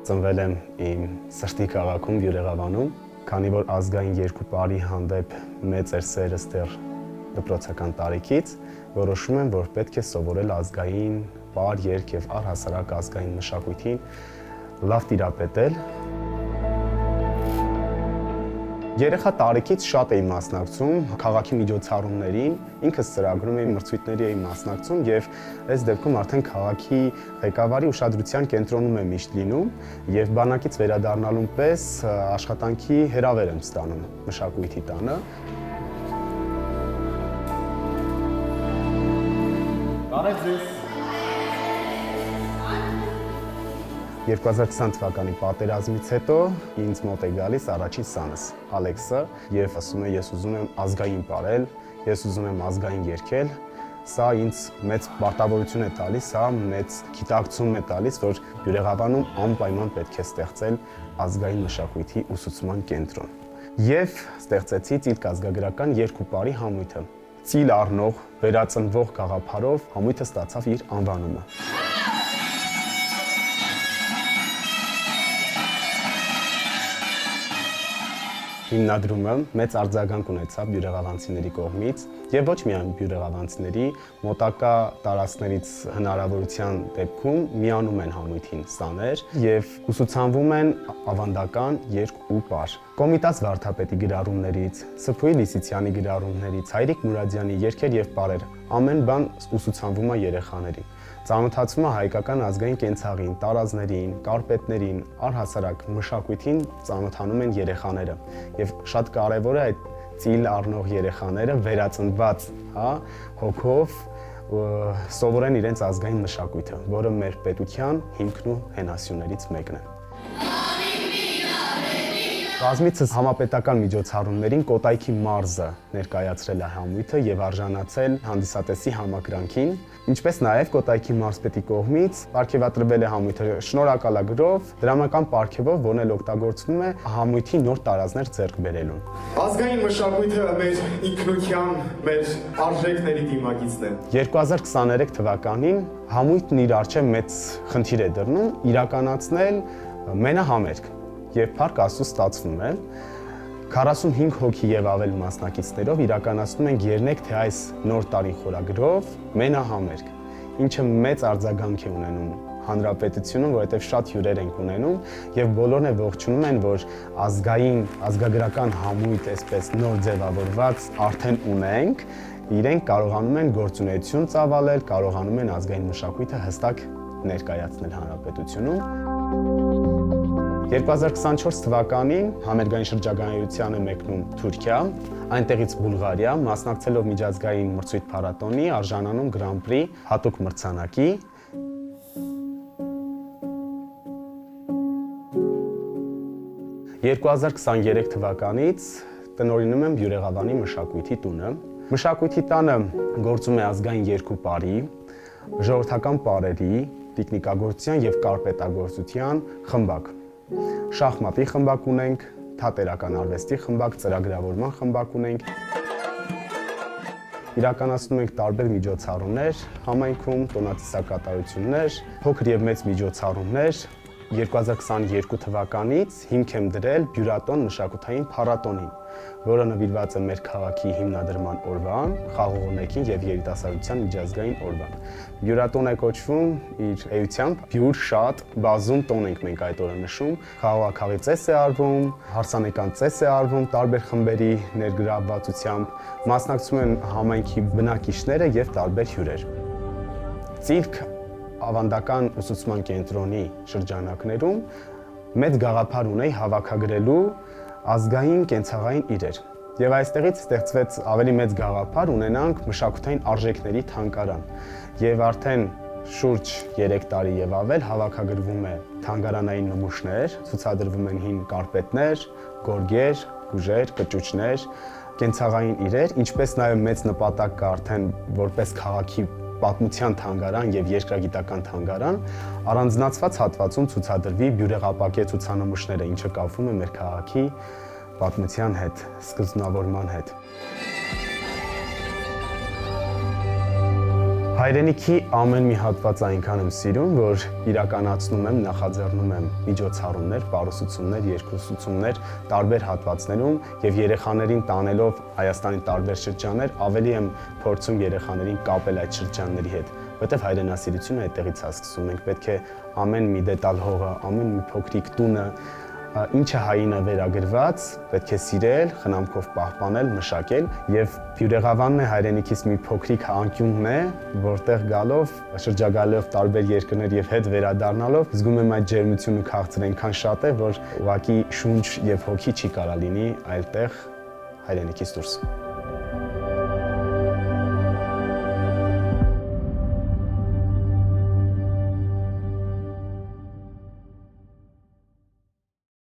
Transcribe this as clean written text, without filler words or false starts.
ծնվել եմ իմ սրտի քաղաքում Բյուրեղավանում, քանի որ ազգային երկու պարի հանդեպ մեծ էր սերը ստեղ դպրոցական տարիքից, որոշում եմ, որ պետք է սովորել ազգային պար, երգ եւ առհասարակ ազգային մշակույթին լավ տիրապետել։ Երեխա տարիքից շատ էի մասնակցում քաղաքի միջոցառումներին, ինքս ծրագրում էի մրցույթների էի մասնակցում եւ այս դեպքում արդեն քաղաքի ղեկավարի ուշադրության կենտրոնում եմ միշտ լինում եւ բանակից վերադառնալուն պես աշխատանքի հրավեր եմ ստանում մշակույթի տանը։ Բարև ձեզ։ 2020 թվականի պատերազմից հետո ինձ մոտ է գալիս առաջին սանս Ալեքսը եւ ասում է ես ուզում եմ ազգային պարել, ես ուզում եմ ազգային երգել, սա ինձ մեծ պարտավորություն է տալիս, սա մեծ գիտակցում է տալիս, որ Բյուրեղավանում անպայման պետք է ստեղծել ազգային մշակույթի ուսուցման կենտրոն։ Եվ ստեղծեցի Ծիլք ազգագրական երկու պարի համույթը։ Ծիլ առնող, վերածնվող գաղափարով համույթը ստացավ իր անվանումը։ Հիմնադրումը մեծ արձագանք ունեցավ բյուրեղավանցիների կողմից եւ ոչ միայն բյուրեղավանցիների, մոտակա տարածքներից հնարավորության դեպքում միանում են համույթին սաներ եւ ուսուցանվում են ավանդական երգ ու պար։ Կոմիտաս վարդապետի գրառումներից, Սփյուռի Լիսիցյանի գրառումներից, Հայրիկ Մուրադյանի երգեր եւ պարեր, ամեն բան ուսուցանվում է երեխաներին։ Ծանոթացվում է հայկական ազգային կենցաղին, տարազներին, կարպետներին, առհասարակ մշակույթին ծանոթանում են երեխաները եւ շատ կարեւոր է այդ ծիլ առնող երեխաները վերածնված, հոգով սովորեն իրենց ազգային մշակույթը, որը մեր պետության հիմքն ու հենասյուներից մեկն է։ Բազմիցս համապետական միջոցառումներին Կոտայքի մարզը ներկայացրել է համույթը եւ արժանացել հանդիսատեսի համակրանքին, ինչպես նաեւ Կոտայքի մարզպետի կողմից պարգևատրվել է համույթը շնորհակալագրով, դրամական պարգևով, որն էլ օգտագործվում է համույթի նոր տարազներ ձեռք բերելուն։ Ազգային մշակույթը մեր ինքնության, մեր արժեքների դիմագիծն է։ 2023 թվականին համույթն իր առջև մեծ խնդիր է դրնում իրականացնել մենահամերգ։ Եվ Փառք Աստծո ստացվում է 45 հոգի եւ ավել մասնակիցներով իրականացնում ենք երնեք թե այս նոր տարի խորագրով մենահամերգ, ինչը մեծ արձագանք է ունենում հանրապետությունում, որովհետեւ շատ հյուրեր ենք ունենում եւ բոլորն է ողջունում են, որ ազգագրական համույթ այսպես նոր ձևավորված արդեն ունենք, իրենք կարողանում են գործունեություն ծավալել, կարողանում են ազգային մշակույթը հստակ ներկայացնել հանրապետությունում։ 2024 թվականին համերգային շրջագայության է մեկնում Թուրքիա, այնտեղից Բուլղարիա, մասնակցելով միջազգային մրցույթ փառատոնի, արժանանում Grand Prix հատուկ մրցանակի։ 2023 թվականից տնօրինում եմ Բյուրեղավանի մշակույթի տունը։ Մշակույթի տանը գործում է ազգային երկու պարի, ժողովրդական պարերի, տիկնիկագործության եւ կարպետագործության խմբակ։ Շախմատի խմբակ ունենք, թատերական արվեստի խմբակ, ծրագրավորման խմբակ ունենք։ Իրականացնում ենք տարբեր միջոցառումներ, համայնքում տոնածիսակատարություններ, փոքր եւ մեծ միջոցառումներ։ 2022 թվականից հիմք եմ դրել Բյուրատոն մշակութային փառատոնին, որը նվիրված է մեր քաղաքի հիմնադրման օրվան, խաղողնեկին եւ երիտասարդության միջազգային օրվան։ Բյուրատոն է կոչվում իր էությամբ, բյուր շատ, բազում տոն ենք մենք այդ օրը նշում, խաղողակաղի ծես է արվում, հարսանեկան ծես է արվում տարբեր խմբերի ներգրավվածությամբ, մասնակցում են համայնքի բնակիչները եւ տարբեր հյուրեր։ Ծիլք ավանդական ուսուցման կենտրոնի շրջանակներում մեծ գաղափար ունեի հավաքագրելու ազգային կենցաղային իրեր։ Եվ այստեղից ստեղծվեց ավելի մեծ գաղափար ունենանք մշակութային արժեքների թանգարան։ Եվ արդեն շուրջ 3 տարի եւ ավել հավաքագրվում է թանգարանային նմուշներ, ցուցադրվում են հին կարպետներ, գորգեր, գուժեր, կճուճներ, կենցաղային իրեր, ինչպես նաեւ մեծ նպատակ կա արդեն որպես քաղաքի պատմության թանգարան եւ երկրագիտական թանգարան առանձնացված հատվածում ցուցադրվի բյուրեղապակե ցուցանմուշները, ինչը կապվում է մեր քաղաքի պատմության հետ, սկզբնավորման հետ։ Հայրենիքի ամեն մի հատված այնքան եմ սիրում, որ իրականացնում եմ, նախաձեռնում եմ միջոցառումներ, պարուսություններ, երկխոսություններ տարբեր հատվածներում եւ երեխաներին տանելով Հայաստանի տարբեր շրջաններ, ավելի եմ փորձում երեխաներին կապել այդ շրջանների հետ, որտեղ հայրենասիրությունը այդտեղից է սկսում։ Մենք պետք է ամեն մի դետալ հողը, ամեն մի փոքրիկ տունը, ինչը հային է վերագրված, պետք է սիրել, խնամքով պահպանել, մշակել եւ Բյուրեղավանն է հայրենիքից մի փոքրիկ անկյունն է, որտեղ գալով, շրջագայելով տարբեր երկրներ եւ հետ վերադառնալով զգում եմ այդ ջերմությունը ու քաղցրը այնքան շատ է, որ ուղղակի շունչ եւ հոգի չի կարա լինի այլտեղ հայրենիքից դուրս։